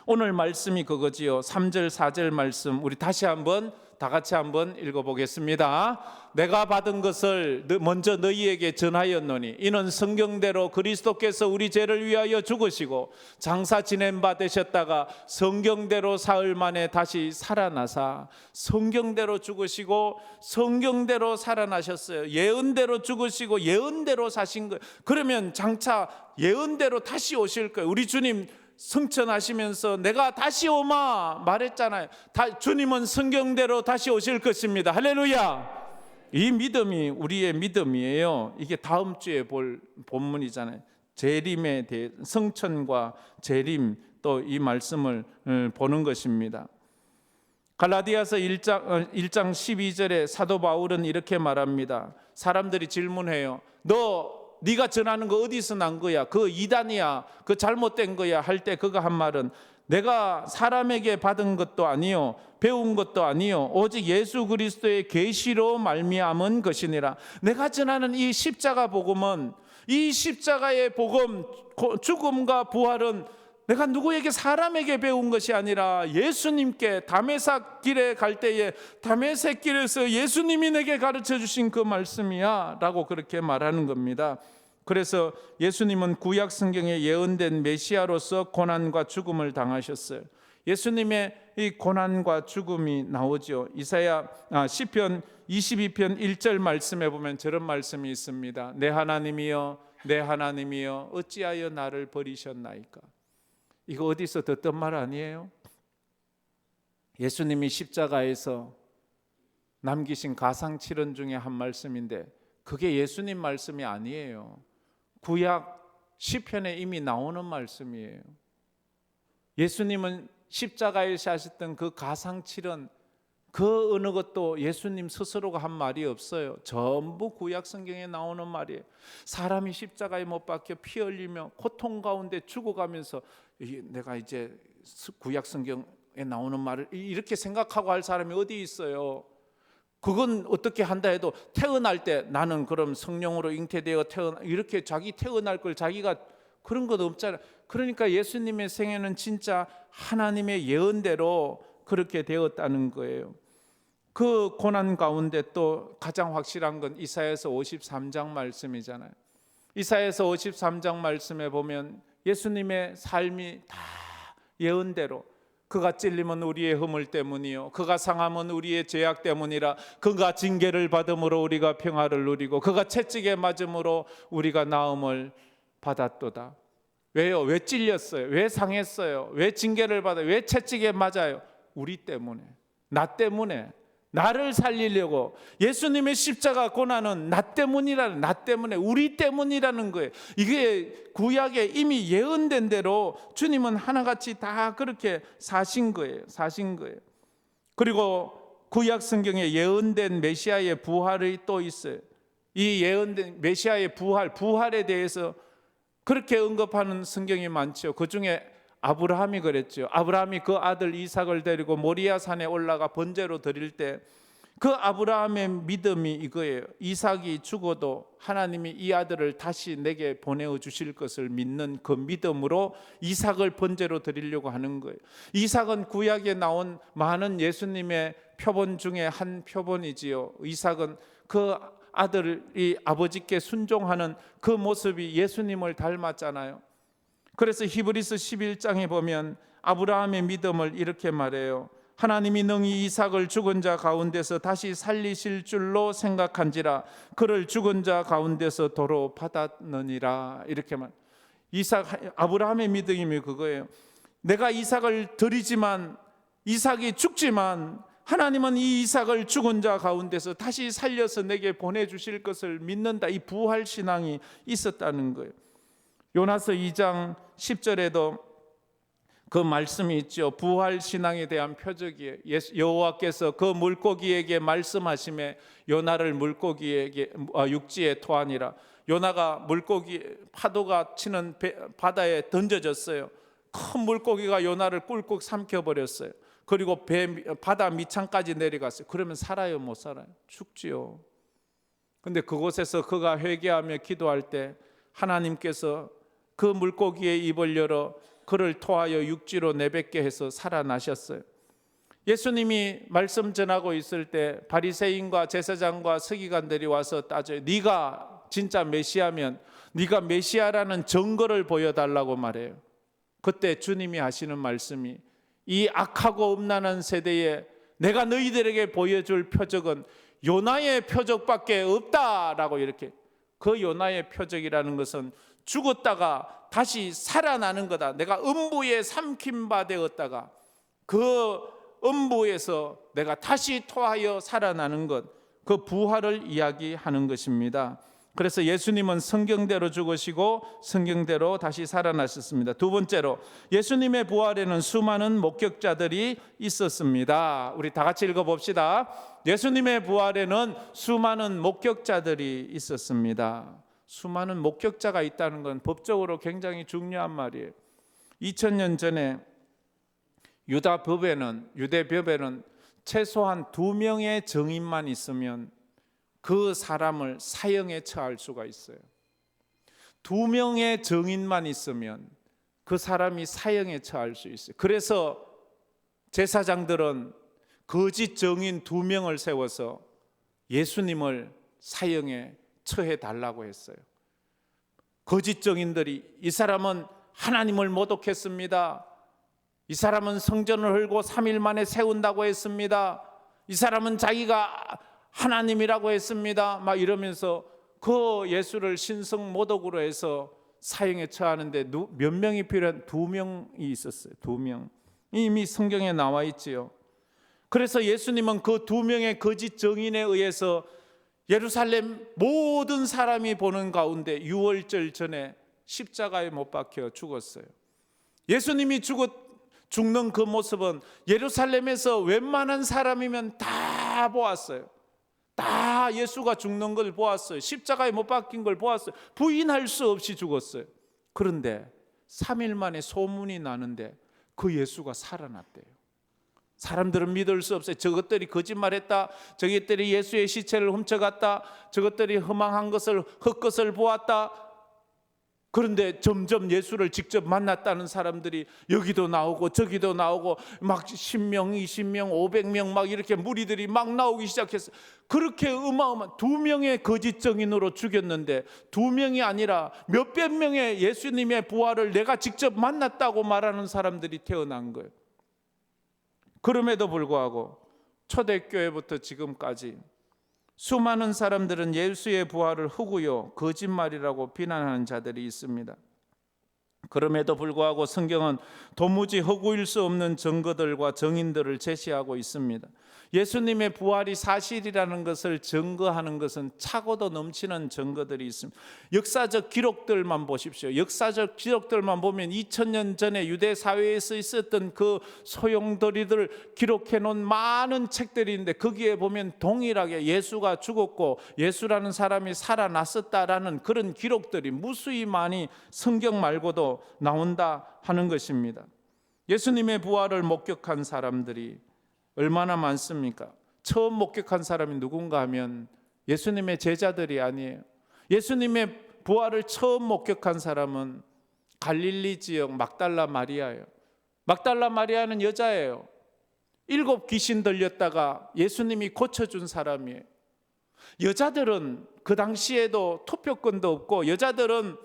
오늘 말씀이 그거지요. 3절 4절 말씀 우리 다시 한번 다 같이 한번 읽어보겠습니다. 내가 받은 것을 먼저 너희에게 전하였노니 이는 성경대로 그리스도께서 우리 죄를 위하여 죽으시고 장사 지낸 바 되셨다가 성경대로 사흘 만에 다시 살아나사 성경대로 죽으시고 성경대로 살아나셨어요. 예언대로 죽으시고 예언대로 사신 거예요. 그러면 장차 예언대로 다시 오실 거예요. 우리 주님 승천하시면서 내가 다시 오마 말했잖아요. 주님은 성경대로 다시 오실 것입니다. 할렐루야. 이 믿음이 우리의 믿음이에요. 이게 다음 주에 볼 본문이잖아요. 재림에 대해 승천과 재림 또 이 말씀을 보는 것입니다. 갈라디아서 1장 12절에 사도 바울은 이렇게 말합니다. 사람들이 질문해요. 네가 전하는 거 어디서 난 거야? 그 이단이야? 그 잘못된 거야? 할 때 그가 한 말은 내가 사람에게 받은 것도 아니요 배운 것도 아니요 오직 예수 그리스도의 계시로 말미암은 것이니라. 내가 전하는 이 십자가 복음은 이 십자가의 복음 죽음과 부활은 내가 누구에게 사람에게 배운 것이 아니라 예수님께 다메섹 길에 갈 때에 다메섹 길에서 예수님이 내게 가르쳐 주신 그 말씀이야 라고 그렇게 말하는 겁니다. 그래서 예수님은 구약 성경에 예언된 메시아로서 고난과 죽음을 당하셨어요. 예수님의 이 고난과 죽음이 나오죠. 시편 22편 1절 말씀에 보면 저런 말씀이 있습니다. 내 하나님이여, 내 하나님이여, 어찌하여 나를 버리셨나이까. 이거 어디서 듣던 말 아니에요? 예수님이 십자가에서 남기신 가상칠언 중에 한 말씀인데 그게 예수님 말씀이 아니에요. 구약 시편에 이미 나오는 말씀이에요. 예수님은 십자가에서 하셨던 그 가상칠언, 그 어느 것도 예수님 스스로가 한 말이 없어요. 전부 구약 성경에 나오는 말이에요. 사람이 십자가에 못 박혀 피 흘리며 고통 가운데 죽어가면서 내가 이제 구약 성경에 나오는 말을 이렇게 생각하고 할 사람이 어디 있어요? 그건 어떻게 한다 해도 태어날 때 나는 그럼 성령으로 잉태되어 이렇게 자기 태어날 걸 자기가 그런 것 없잖아요. 그러니까 예수님의 생애는 진짜 하나님의 예언대로 그렇게 되었다는 거예요. 그 고난 가운데 또 가장 확실한 건 이사야서 53장 말씀이잖아요. 이사야서 53장 말씀에 보면 예수님의 삶이 다 예언대로 그가 찔림은 우리의 허물 때문이요 그가 상함은 우리의 죄악 때문이라 그가 징계를 받음으로 우리가 평화를 누리고 그가 채찍에 맞음으로 우리가 나음을 받았도다. 왜요? 왜 찔렸어요? 왜 상했어요? 왜 징계를 받아요? 왜 채찍에 맞아요? 우리 때문에, 나 때문에, 나를 살리려고. 예수님의 십자가 고난은 나 때문에, 우리 때문이라는 거예요. 이게 구약에 이미 예언된 대로 주님은 하나같이 다 그렇게 사신 거예요. 그리고 구약 성경에 예언된 메시아의 부활이 또 있어요. 이 예언된 메시아의 부활에 대해서 그렇게 언급하는 성경이 많죠. 그 중에 아브라함이 그랬죠. 아브라함이 그 아들 이삭을 데리고 모리아 산에 올라가 번제로 드릴 때 그 아브라함의 믿음이 이거예요. 이삭이 죽어도 하나님이 이 아들을 다시 내게 보내어 주실 것을 믿는 그 믿음으로 이삭을 번제로 드리려고 하는 거예요. 이삭은 구약에 나온 많은 예수님의 표본 중에 한 표본이지요. 이삭은 그 아들이 아버지께 순종하는 그 모습이 예수님을 닮았잖아요. 그래서 히브리서 11장에 보면 아브라함의 믿음을 이렇게 말해요. 하나님이 능히 이삭을 죽은 자 가운데서 다시 살리실 줄로 생각한지라 그를 죽은 자 가운데서 도로 받았느니라. 이렇게 말. 아브라함의 믿음이 그거예요. 내가 이삭을 드리지만 이삭이 죽지만 하나님은 이 이삭을 죽은 자 가운데서 다시 살려서 내게 보내주실 것을 믿는다. 이 부활 신앙이 있었다는 거예요. 요나서 2장 10절에도 그 말씀이 있죠. 부활 신앙에 대한 표적이에요. 여호와께서 그 물고기에게 말씀하심에 요나를 육지에 토하니라. 요나가 물고기 파도가 치는 바다에 던져졌어요. 큰 물고기가 요나를 꿀꺽 삼켜버렸어요. 그리고 바다 밑창까지 내려갔어요. 그러면 살아요, 못 살아요? 죽지요. 근데 그곳에서 그가 회개하며 기도할 때 하나님께서 그 물고기의 입을 열어 그를 토하여 육지로 내뱉게 해서 살아나셨어요. 예수님이 말씀 전하고 있을 때 바리새인과 제사장과 서기관들이 와서 따져요. 네가 진짜 메시아면 네가 메시아라는 증거를 보여달라고 말해요. 그때 주님이 하시는 말씀이 이 악하고 음란한 세대에 내가 너희들에게 보여줄 표적은 요나의 표적밖에 없다라고 이렇게. 그 요나의 표적이라는 것은 죽었다가 다시 살아나는 거다. 내가 음부에 삼킴바 되었다가 그 음부에서 내가 다시 토하여 살아나는 것, 그 부활을 이야기하는 것입니다. 그래서 예수님은 성경대로 죽으시고 성경대로 다시 살아나셨습니다. 두 번째로 예수님의 부활에는 수많은 목격자들이 있었습니다. 우리 다 같이 읽어봅시다. 예수님의 부활에는 수많은 목격자들이 있었습니다. 수많은 목격자가 있다는 건 법적으로 굉장히 중요한 말이에요. 2000년 전에 유대 법에는 최소한 2명의 증인만 있으면 그 사람을 사형에 처할 수가 있어요. 2명의 증인만 있으면 그 사람이 사형에 처할 수 있어요. 그래서 제사장들은 거짓 증인 2명을 세워서 예수님을 사형에 처해 달라고 했어요. 거짓 증인들이 이 사람은 하나님을 모독했습니다. 이 사람은 성전을 헐고 3일 만에 세운다고 했습니다. 이 사람은 자기가 하나님이라고 했습니다. 막 이러면서 그 예수를 신성 모독으로 해서 사형에 처하는데 몇 명이 필요한 2명이 있었어요. 2명. 이미 성경에 나와 있지요. 그래서 예수님은 그 2명의 거짓 증인에 의해서 예루살렘 모든 사람이 보는 가운데 유월절 전에 십자가에 못 박혀 죽었어요. 예수님이 죽는 그 모습은 예루살렘에서 웬만한 사람이면 다 보았어요. 다 예수가 죽는 걸 보았어요. 십자가에 못 박힌 걸 보았어요. 부인할 수 없이 죽었어요. 그런데 3일 만에 소문이 나는데 그 예수가 살아났대요. 사람들은 믿을 수 없어요. 저것들이 거짓말했다. 저것들이 예수의 시체를 훔쳐갔다. 저것들이 헛것을 보았다. 그런데 점점 예수를 직접 만났다는 사람들이 여기도 나오고 저기도 나오고 막 10명, 20명, 500명 막 이렇게 무리들이 막 나오기 시작했어요. 그렇게 어마어마한 2명의 거짓 증인으로 죽였는데 2명이 아니라 몇백 명의 예수님의 부활을 내가 직접 만났다고 말하는 사람들이 태어난 거예요. 그럼에도 불구하고 초대교회부터 지금까지 수많은 사람들은 예수의 부활을 흑우요 거짓말이라고 비난하는 자들이 있습니다. 그럼에도 불구하고 성경은 도무지 허구일 수 없는 증거들과 증인들을 제시하고 있습니다. 예수님의 부활이 사실이라는 것을 증거하는 것은 차고도 넘치는 증거들이 있습니다. 역사적 기록들만 보십시오. 역사적 기록들만 보면 2000년 전에 유대 사회에서 있었던 그 소용돌이들을 기록해 놓은 많은 책들이 있는데 거기에 보면 동일하게 예수가 죽었고 예수라는 사람이 살아났었다라는 그런 기록들이 무수히 많이 성경 말고도 나온다 하는 것입니다. 예수님의 부활을 목격한 사람들이 얼마나 많습니까? 처음 목격한 사람이 누군가 하면 예수님의 제자들이 아니에요. 예수님의 부활을 처음 목격한 사람은 갈릴리 지역 막달라 마리아예요. 막달라 마리아는 여자예요. 7 귀신 들렸다가 예수님이 고쳐준 사람이에요. 여자들은 그 당시에도 투표권도 없고 여자들은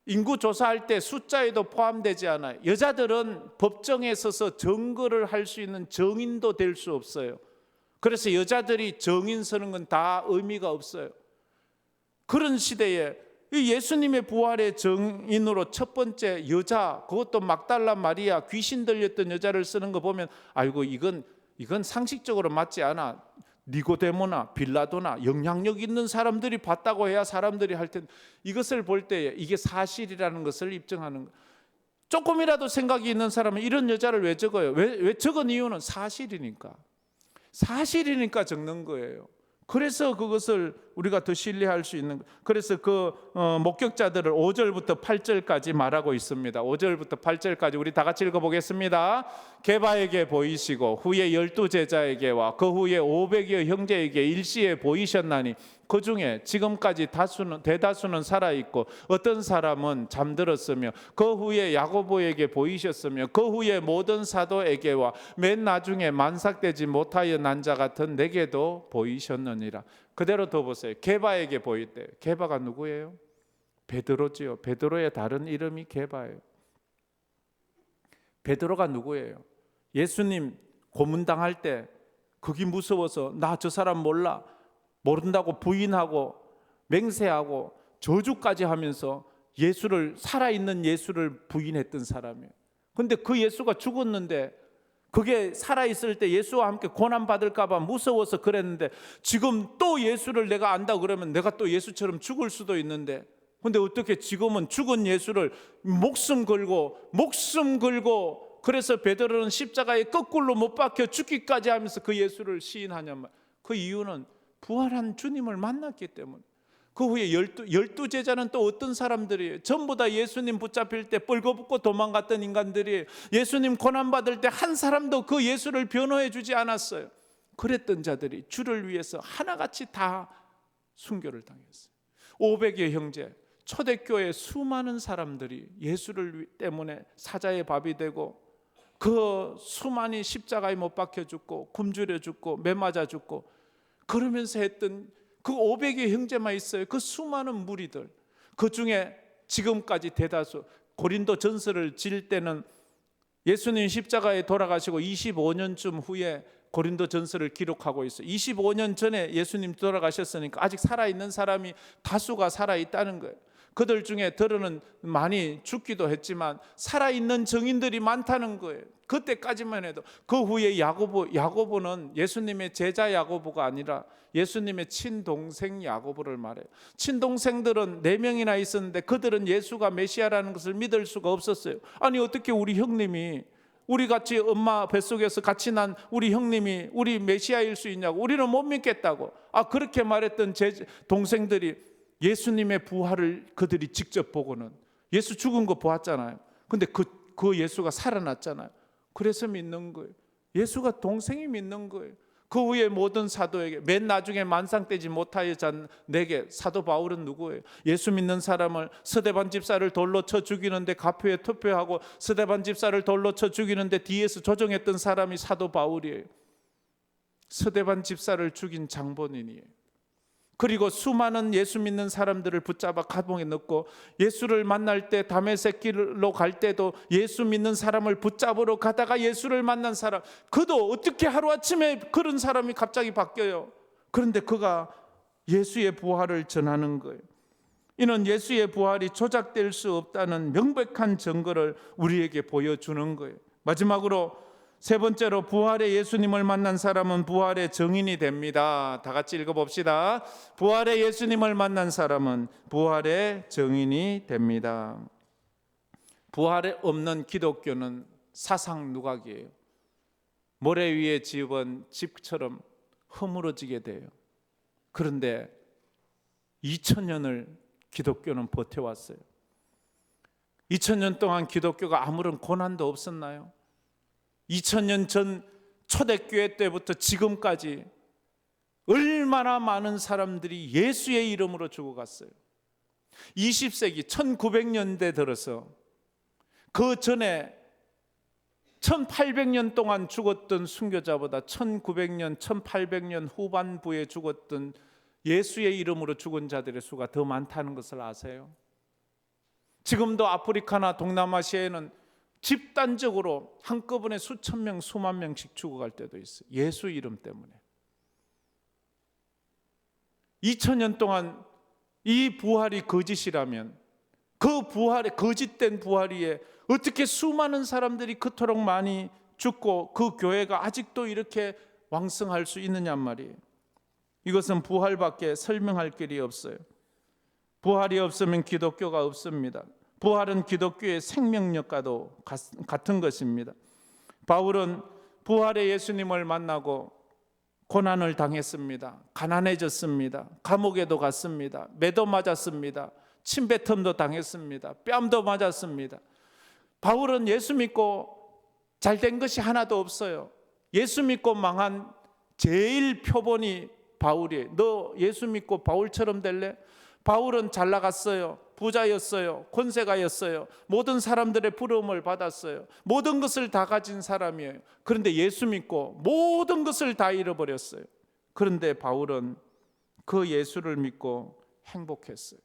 인구 조사할 때 숫자에도 포함되지 않아요. 여자들은 법정에 서서 증거를 할 수 있는 증인도 될 수 없어요. 그래서 여자들이 증인 서는 건 다 의미가 없어요. 그런 시대에 예수님의 부활의 증인으로 첫 번째 여자, 그것도 막달라 마리아, 귀신 들렸던 여자를 쓰는 거 보면 아이고 이건 상식적으로 맞지 않아. 니고데모나 빌라도나 영향력 있는 사람들이 봤다고 해야 사람들이 할 텐데 이것을 볼 때 이게 사실이라는 것을 입증하는 거. 조금이라도 생각이 있는 사람은 이런 여자를 왜 적어요? 왜 적은 이유는 사실이니까 적는 거예요. 그래서 그것을 우리가 더 신뢰할 수 있는 거예요. 그래서 그 목격자들을 5절부터 8절까지 말하고 있습니다. 5절부터 8절까지 우리 다 같이 읽어보겠습니다. 게바에게 보이시고 후에 12 제자에게와 그 후에 500여 형제에게 일시에 보이셨나니 그 중에 지금까지 대다수는 살아있고 어떤 사람은 잠들었으며 그 후에 야고보에게 보이셨으며 그 후에 모든 사도에게와 맨 나중에 만삭되지 못하여 난 자 같은 내게도 보이셨느니라. 그대로 더 보세요. 게바에게 보였대요. 게바가 누구예요? 베드로지요. 베드로의 다른 이름이 게바예요. 베드로가 누구예요? 예수님 고문당할 때 그게 무서워서 나 저 사람 모른다고 부인하고 맹세하고 저주까지 하면서 예수를 살아있는 예수를 부인했던 사람이에요. 그런데 그 예수가 죽었는데 그게 살아있을 때 예수와 함께 고난받을까 봐 무서워서 그랬는데 지금 또 예수를 내가 안다 그러면 내가 또 예수처럼 죽을 수도 있는데 그런데 어떻게 지금은 죽은 예수를 목숨 걸고 그래서 베드로는 십자가에 거꾸로 못 박혀 죽기까지 하면서 그 예수를 시인하냐 말. 그 이유는 부활한 주님을 만났기 때문에. 그 후에 12 제자는 또 어떤 사람들이에요? 전부 다 예수님 붙잡힐 때 뻘거벗고 도망갔던 인간들이 예수님 고난받을 때 한 사람도 그 예수를 변호해 주지 않았어요. 그랬던 자들이 주를 위해서 하나같이 다 순교를 당했어요. 500여 형제, 초대교회 수많은 사람들이 예수를 때문에 사자의 밥이 되고 그 수많이 십자가에 못 박혀 죽고 굶주려 죽고 매 맞아 죽고 그러면서 했던 그 500의 형제만 있어요. 그 수많은 무리들 그 중에 지금까지 대다수 고린도 전서를 질 때는 예수님 십자가에 돌아가시고 25년쯤 후에 고린도 전서를 기록하고 있어요. 25년 전에 예수님 돌아가셨으니까 아직 살아있는 사람이 다수가 살아있다는 거예요. 그들 중에 들어는 많이 죽기도 했지만 살아있는 증인들이 많다는 거예요. 그때까지만 해도. 그 후에 야고보는 예수님의 제자 야고보가 아니라 예수님의 친동생 야고보를 말해요. 친동생들은 4명이나 있었는데 그들은 예수가 메시아라는 것을 믿을 수가 없었어요. 아니 어떻게 우리 형님이, 우리 같이 엄마 뱃속에서 같이 난 우리 형님이 우리 메시아일 수 있냐고, 우리는 못 믿겠다고. 그렇게 말했던 제 동생들이 예수님의 부활을 그들이 직접 보고는, 예수 죽은 거 보았잖아요. 근데 그 예수가 살아났잖아요. 그래서 믿는 거예요. 예수가 동생이 믿는 거예요. 그 후에 모든 사도에게, 맨 나중에 만상되지 못하여 잔 내게, 사도 바울은 누구예요? 예수 믿는 사람을, 스데반 집사를 돌로 쳐 죽이는데 가표에 투표하고 스데반 집사를 돌로 쳐 죽이는데 뒤에서 조정했던 사람이 사도 바울이에요. 스데반 집사를 죽인 장본인이에요. 그리고 수많은 예수 믿는 사람들을 붙잡아 감옥에 넣고, 예수를 만날 때 다메섹 길로 갈 때도 예수 믿는 사람을 붙잡으러 가다가 예수를 만난 사람, 그도 어떻게 하루아침에 그런 사람이 갑자기 바뀌어요. 그런데 그가 예수의 부활을 전하는 거예요. 이는 예수의 부활이 조작될 수 없다는 명백한 증거를 우리에게 보여주는 거예요. 마지막으로 세 번째로, 부활의 예수님을 만난 사람은 부활의 증인이 됩니다. 다 같이 읽어봅시다. 부활의 예수님을 만난 사람은 부활의 증인이 됩니다. 부활에 없는 기독교는 사상 누각이에요. 모래 위에 지은 집처럼 허물어지게 돼요. 그런데 2000년을 기독교는 버텨왔어요. 2000년 동안 기독교가 아무런 고난도 없었나요? 2000년 전 초대교회 때부터 지금까지 얼마나 많은 사람들이 예수의 이름으로 죽어갔어요. 20세기 1900년대 들어서 그 전에 1800년 동안 죽었던 순교자보다 1900년, 1800년 후반부에 죽었던 예수의 이름으로 죽은 자들의 수가 더 많다는 것을 아세요? 지금도 아프리카나 동남아시아에는 집단적으로 한꺼번에 수천 명, 수만 명씩 죽어갈 때도 있어요. 예수 이름 때문에. 2000년 동안 이 부활이 거짓이라면, 그 부활에, 거짓된 부활 위에 어떻게 수많은 사람들이 그토록 많이 죽고 그 교회가 아직도 이렇게 왕성할 수 있느냐 말이에요. 이것은 부활밖에 설명할 길이 없어요. 부활이 없으면 기독교가 없습니다. 부활은 기독교의 생명력과도 같은 것입니다. 바울은 부활의 예수님을 만나고 고난을 당했습니다. 가난해졌습니다. 감옥에도 갔습니다. 매도 맞았습니다. 침뱉음도 당했습니다. 뺨도 맞았습니다. 바울은 예수 믿고 잘된 것이 하나도 없어요. 예수 믿고 망한 제일 표본이 바울이에요. 너 예수 믿고 바울처럼 될래? 바울은 잘 나갔어요. 부자였어요. 권세가였어요. 모든 사람들의 부러움을 받았어요. 모든 것을 다 가진 사람이에요. 그런데 예수 믿고 모든 것을 다 잃어버렸어요. 그런데 바울은 그 예수를 믿고 행복했어요.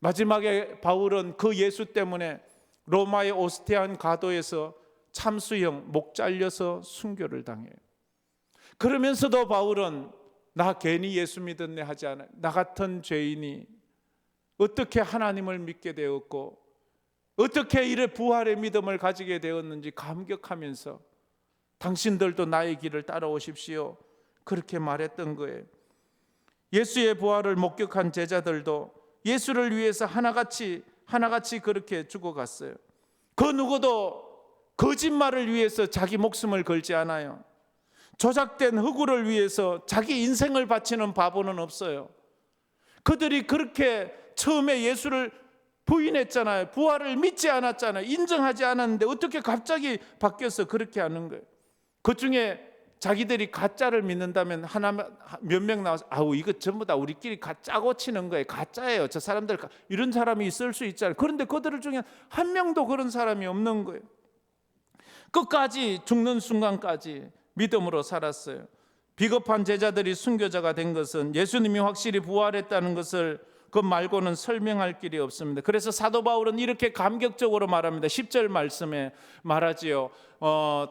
마지막에 바울은 그 예수 때문에 로마의 오스티안 가도에서 참수형, 목 잘려서 순교를 당해요. 그러면서도 바울은 나 괜히 예수 믿었네 하지 않아요. 나 같은 죄인이 어떻게 하나님을 믿게 되었고 어떻게 이래 부활의 믿음을 가지게 되었는지 감격하면서 당신들도 나의 길을 따라오십시오, 그렇게 말했던 거예요. 예수의 부활을 목격한 제자들도 예수를 위해서 하나같이 그렇게 죽어갔어요. 그 누구도 거짓말을 위해서 자기 목숨을 걸지 않아요. 조작된 흑우를 위해서 자기 인생을 바치는 바보는 없어요. 그들이 그렇게 처음에 예수를 부인했잖아요. 부활을 믿지 않았잖아요. 인정하지 않았는데 어떻게 갑자기 바뀌어서 그렇게 하는 거예요. 그 중에 자기들이 가짜를 믿는다면 몇 명 나와서 이거 전부 다 우리끼리 짜고 치는 거예요. 가짜예요. 저 사람들, 이런 사람이 있을 수 있잖아요. 그런데 그들 중에 한 명도 그런 사람이 없는 거예요. 끝까지, 죽는 순간까지 믿음으로 살았어요. 비겁한 제자들이 순교자가 된 것은 예수님이 확실히 부활했다는 것을 그 말고는 설명할 길이 없습니다. 그래서 사도 바울은 이렇게 감격적으로 말합니다. 10절 말씀에 말하지요.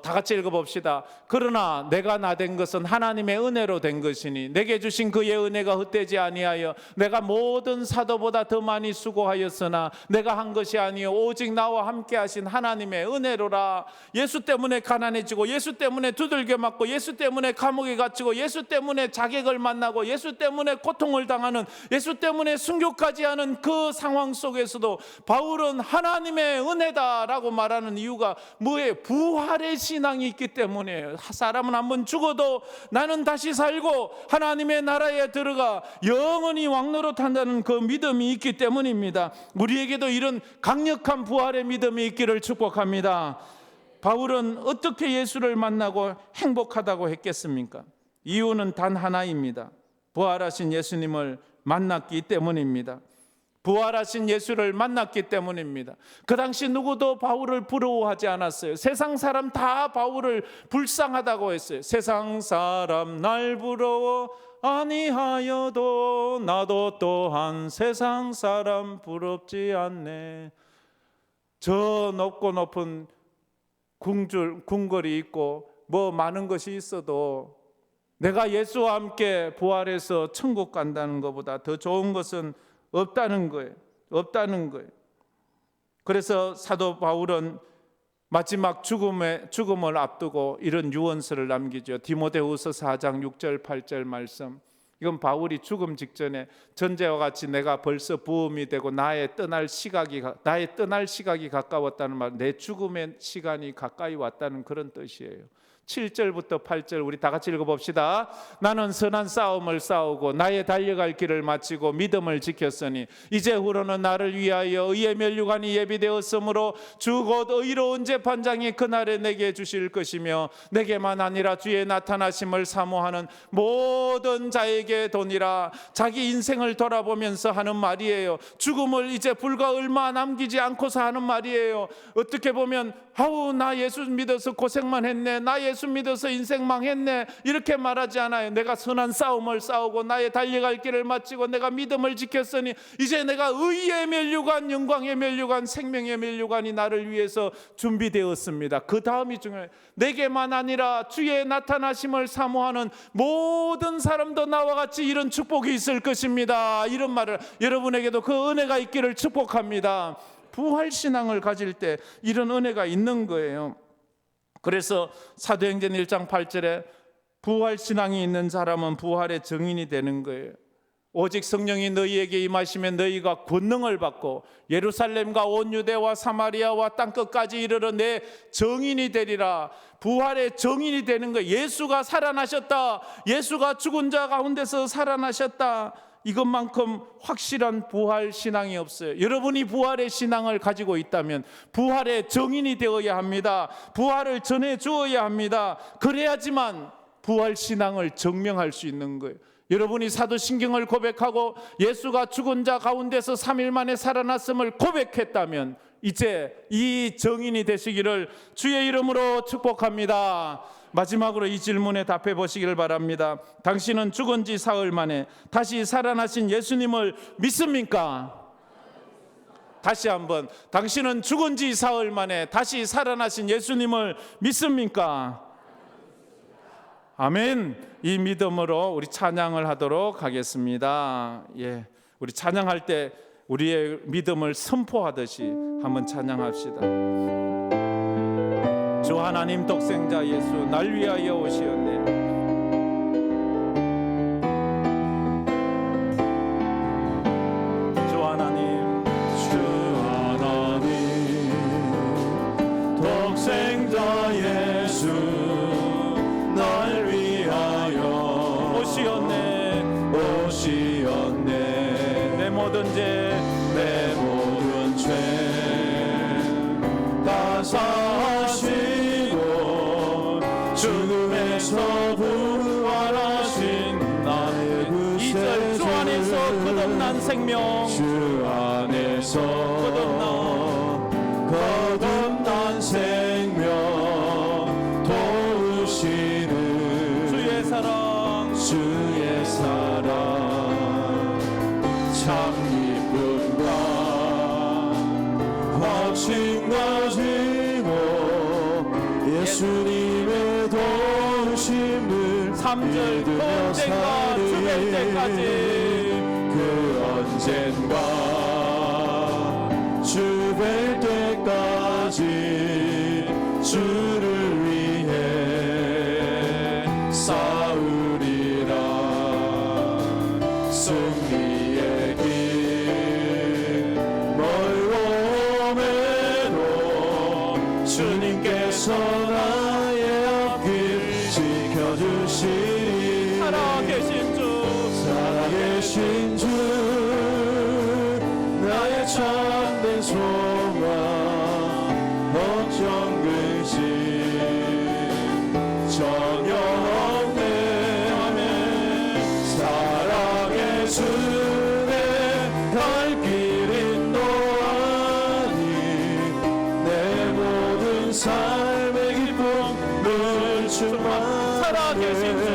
다 같이 읽어봅시다. 그러나 내가 나 된 것은 하나님의 은혜로 된 것이니 내게 주신 그의 은혜가 헛되지 아니하여 내가 모든 사도보다 더 많이 수고하였으나 내가 한 것이 아니요 오직 나와 함께 하신 하나님의 은혜로라. 예수 때문에 가난해지고, 예수 때문에 두들겨 맞고, 예수 때문에 감옥에 갇히고, 예수 때문에 자객을 만나고, 예수 때문에 고통을 당하는, 예수 때문에 순교까지 하는 그 상황 속에서도 바울은 하나님의 은혜다라고 말하는 이유가 뭐예요? 부활의 신앙이 있기 때문이에요. 사람은 한번 죽어도 나는 다시 살고 하나님의 나라에 들어가 영원히 왕노릇한다는 그 믿음이 있기 때문입니다. 우리에게도 이런 강력한 부활의 믿음이 있기를 축복합니다. 바울은 어떻게 예수를 만나고 행복하다고 했겠습니까? 이유는 단 하나입니다. 부활하신 예수님을 만났기 때문입니다. 부활하신 예수를 만났기 때문입니다. 그 당시 누구도 바울을 부러워하지 않았어요. 세상 사람 다 바울을 불쌍하다고 했어요. 세상 사람 날 부러워 아니하여도 나도 또한 세상 사람 부럽지 않네. 저 높고 높은 궁궐이 있고 뭐 많은 것이 있어도 내가 예수와 함께 부활해서 천국 간다는 것보다 더 좋은 것은 없다는 거예요. 없다는 거예요. 그래서 사도 바울은 마지막 죽음을 앞두고 이런 유언서를 남기죠. 디모데후서 4장 6절 8절 말씀. 이건 바울이 죽음 직전에 전제와 같이 내가 벌써 부음이 되고 나의 떠날 시각이 가까웠다는 말, 내 죽음의 시간이 가까이 왔다는 그런 뜻이에요. 7절부터 8절 우리 다 같이 읽어봅시다. 나는 선한 싸움을 싸우고 나의 달려갈 길을 마치고 믿음을 지켰으니 이제후로는 나를 위하여 의의 면류관이 예비되었으므로 주 곧 의로운 재판장이 그날에 내게 주실 것이며 내게만 아니라 주의 나타나심을 사모하는 모든 자에게 도니라. 자기 인생을 돌아보면서 하는 말이에요. 죽음을 이제 불과 얼마 남기지 않고서 하는 말이에요. 어떻게 보면 아우 나 예수 믿어서 고생만 했네, 나 예수 믿어서 인생 망했네, 이렇게 말하지 않아요. 내가 선한 싸움을 싸우고 나의 달려갈 길을 마치고 내가 믿음을 지켰으니 이제 내가 의의 면류관, 영광의 면류관, 생명의 면류관이 나를 위해서 준비되었습니다. 그 다음이 중요해요. 내게만 아니라 주의 나타나심을 사모하는 모든 사람도 나와 같이 이런 축복이 있을 것입니다. 이런 말을 여러분에게도 그 은혜가 있기를 축복합니다. 부활신앙을 가질 때 이런 은혜가 있는 거예요. 그래서 사도행전 1장 8절에 부활신앙이 있는 사람은 부활의 증인이 되는 거예요. 오직 성령이 너희에게 임하시면 너희가 권능을 받고 예루살렘과 온 유대와 사마리아와 땅끝까지 이르러 내 증인이 되리라. 부활의 증인이 되는 거예요. 예수가 살아나셨다, 예수가 죽은 자 가운데서 살아나셨다, 이것만큼 확실한 부활 신앙이 없어요. 여러분이 부활의 신앙을 가지고 있다면 부활의 증인이 되어야 합니다. 부활을 전해 주어야 합니다. 그래야지만 부활 신앙을 증명할 수 있는 거예요. 여러분이 사도신경을 고백하고 예수가 죽은 자 가운데서 3일 만에 살아났음을 고백했다면 이제 이 증인이 되시기를 주의 이름으로 축복합니다. 마지막으로 이 질문에 답해 보시기를 바랍니다. 당신은 죽은 지 사흘 만에 다시 살아나신 예수님을 믿습니까? 다시 한번, 당신은 죽은 지 사흘 만에 다시 살아나신 예수님을 믿습니까? 아멘. 이 믿음으로 우리 찬양을 하도록 하겠습니다. 예, 우리 찬양할 때 우리의 믿음을 선포하듯이 한번 찬양합시다. 주 하나님 독생자 예수 날 위하여 오시었네. 주 하나님 독생자 예수 날 위하여 오시었네. 내 모든 죄 다 사하시고 죽음에서 부활하신 나의 구세주 주 안에서 거듭난 생명, 주 안에서 거듭난 생명 도우시는 주의 사랑 참 기쁨과 확신 가지고 예수님의 도우심을 3절 그 언젠가 죽을 때까지 그 언젠가 주뵐 때까지 주를 위해 싸우리라. 승리의 길 멀고 험해도 주님께서 나의 앞길 지켜주시리. 살아계신 주 살아계신 주 나의 참된 소망 걱정 근심 전혀 없네. 사랑의 주내 갈 길 인도하니 내 모든 삶의 기쁨 늘 충만해. 살아계신 주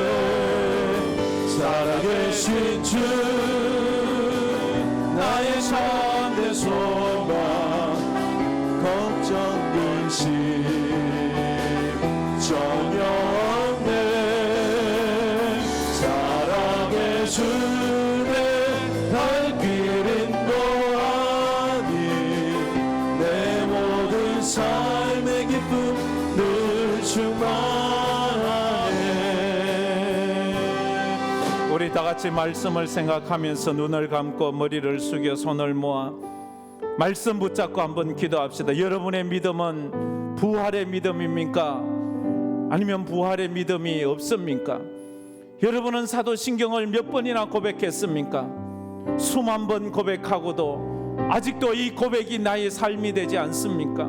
살아계신 주 나의 참된 소망 걱정 근심 전혀 없네. 사랑의 주내 갈 길 인도하니 내 모든 삶의 기쁨 늘 충만하네. 우리 다 같이 말씀을 생각하면서 눈을 감고 머리를 숙여 손을 모아 말씀 붙잡고 한번 기도합시다. 여러분의 믿음은 부활의 믿음입니까? 아니면 부활의 믿음이 없습니까? 여러분은 사도신경을 몇 번이나 고백했습니까? 수만 번 고백하고도 아직도 이 고백이 나의 삶이 되지 않습니까?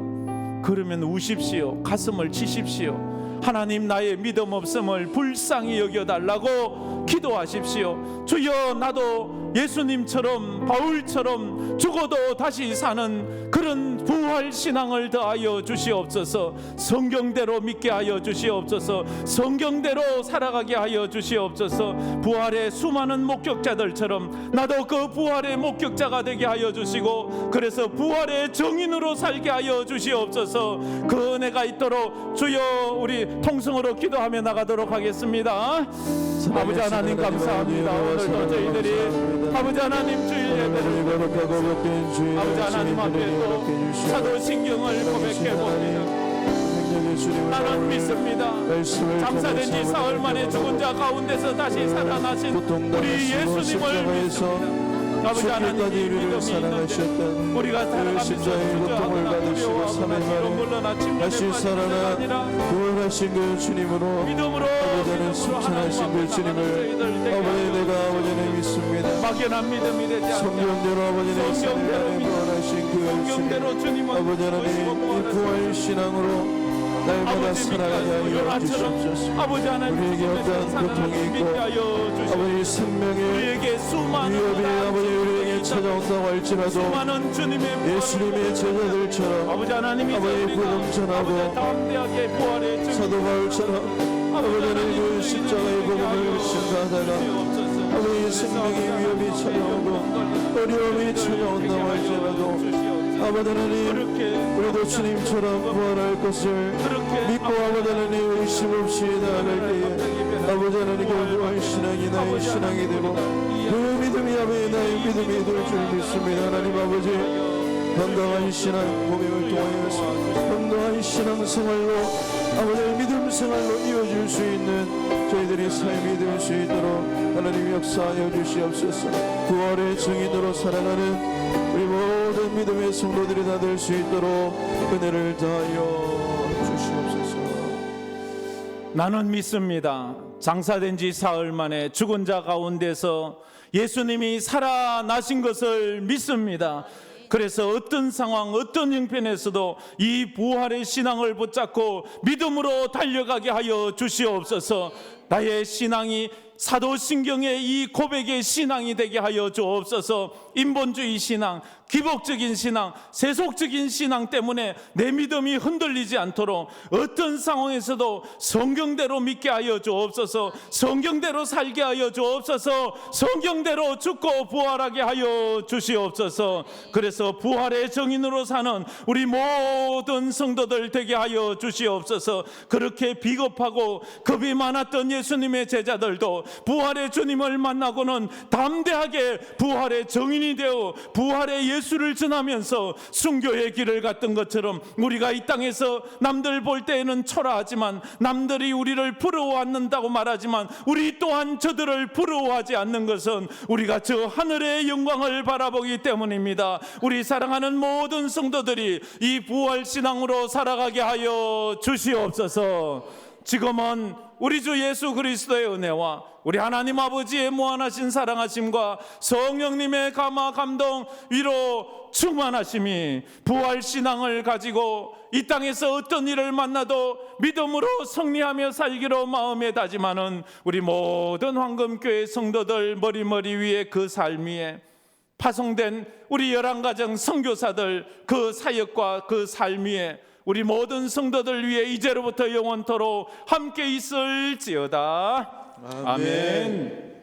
그러면 우십시오. 가슴을 치십시오. 하나님, 나의 믿음 없음을 불쌍히 여겨달라고 기도하십시오. 주여, 나도 예수님처럼 바울처럼 죽어도 다시 사는 그런 부활 신앙을 더하여 주시옵소서. 성경대로 믿게 하여 주시옵소서. 성경대로 살아가게 하여 주시옵소서. 부활의 수많은 목격자들처럼 나도 그 부활의 목격자가 되게 하여 주시고, 그래서 부활의 정인으로 살게 하여 주시옵소서. 그 은혜가 있도록 주여, 우리 통성으로 기도하며 나가도록 하겠습니다. 아버지 하나님 감사합니다. 오늘도 저희들이 아버지 하나님 주일 예배를 드리고 아버지 하나님 앞에 또 사도신경을 고백해봅니다. 나는 믿습니다. 장사된 지 사흘 만에 죽은 자 가운데서 다시 살아나신 우리 예수님을 믿습니다. 아버지 하나님이 믿음이 있는데 우리가 살아가면서 주저하거나 두려워하거나 뒤로 물러나 침묵에 아니라 구원하신 그 주님으로 믿음으로 아버지는 승천하신 그 주님을 아버지 내가 아버지는 믿습니다. 막연한 믿음이 되지 않게 성경대로 아버지는 성경대로 구원하신 그 주님 성경대로 주님은 아버지 하나님 이 부활 신앙으로 날마다 살아가게 하여 주시옵소서. 아버지 하나님 우리에게 어떠한 고통이 있고 아버지 생명의 우리에게 수많은 위협이 아버지 우리에게 찾아온다고 할지라도 수많은 주님의 예수님의 제자들처럼 아버지 하나님이 아버지 복음 전하고 담대하게 부활의 사도 바울처럼 아버지 하나님 그 십자가의 복음을 증가하다가 아버지 생명의 위협이 찾아오고 어려움이 찾아온다고 할지라도 아버지 하나님 우리도 주님처럼 부활할 것을 믿고 아버지 하나님 의심 없이 나아갈 때에 아버지 하나님 그 부활 신앙이 나의 신앙이 되고 그 믿음이 아버지 나의 믿음이 될 줄 믿습니다. 하나님 아버지 건강한 신앙 고백을 통하여서 건강한 신앙 생활로 아버지 믿음 생활로 이어질 수 있는 저희들의 삶이 될 수 있도록 하나님 역사하여 주시옵소서. 부활의 증인으로 살아가는 우리 모든 믿음의 성도들이 다 될 수 있도록 은혜를 다하여 주시옵소서. 나는 믿습니다. 장사된 지 사흘 만에 죽은 자 가운데서 예수님이 살아나신 것을 믿습니다. 그래서 어떤 상황, 어떤 형편에서도 이 부활의 신앙을 붙잡고 믿음으로 달려가게 하여 주시옵소서. 나의 신앙이 사도신경의 이 고백의 신앙이 되게 하여 주옵소서. 인본주의 신앙, 기복적인 신앙, 세속적인 신앙 때문에 내 믿음이 흔들리지 않도록 어떤 상황에서도 성경대로 믿게 하여 주옵소서. 성경대로 살게 하여 주옵소서. 성경대로 죽고 부활하게 하여 주시옵소서. 그래서 부활의 정인으로 사는 우리 모든 성도들 되게 하여 주시옵소서. 그렇게 비겁하고 겁이 많았던 예수님의 제자들도 부활의 주님을 만나고는 담대하게 부활의 정인이 되어 부활의 예수를 전하면서 순교의 길을 갔던 것처럼 우리가 이 땅에서 남들 볼 때에는 초라하지만, 남들이 우리를 부러워한다고 말하지만 우리 또한 저들을 부러워하지 않는 것은 우리가 저 하늘의 영광을 바라보기 때문입니다. 우리 사랑하는 모든 성도들이 이 부활신앙으로 살아가게 하여 주시옵소서. 지금은 우리 주 예수 그리스도의 은혜와 우리 하나님 아버지의 무한하신 사랑하심과 성령님의 감화 감동 위로 충만하심이 부활신앙을 가지고 이 땅에서 어떤 일을 만나도 믿음으로 승리하며 살기로 마음에 다짐하는 우리 모든 황금교회 성도들 머리 위에 그 삶 위에 파송된 우리 열왕가정 선교사들 그 사역과 그 삶 위에 우리 모든 성도들 위해 이제로부터 영원토록 함께 있을지어다. 아멘.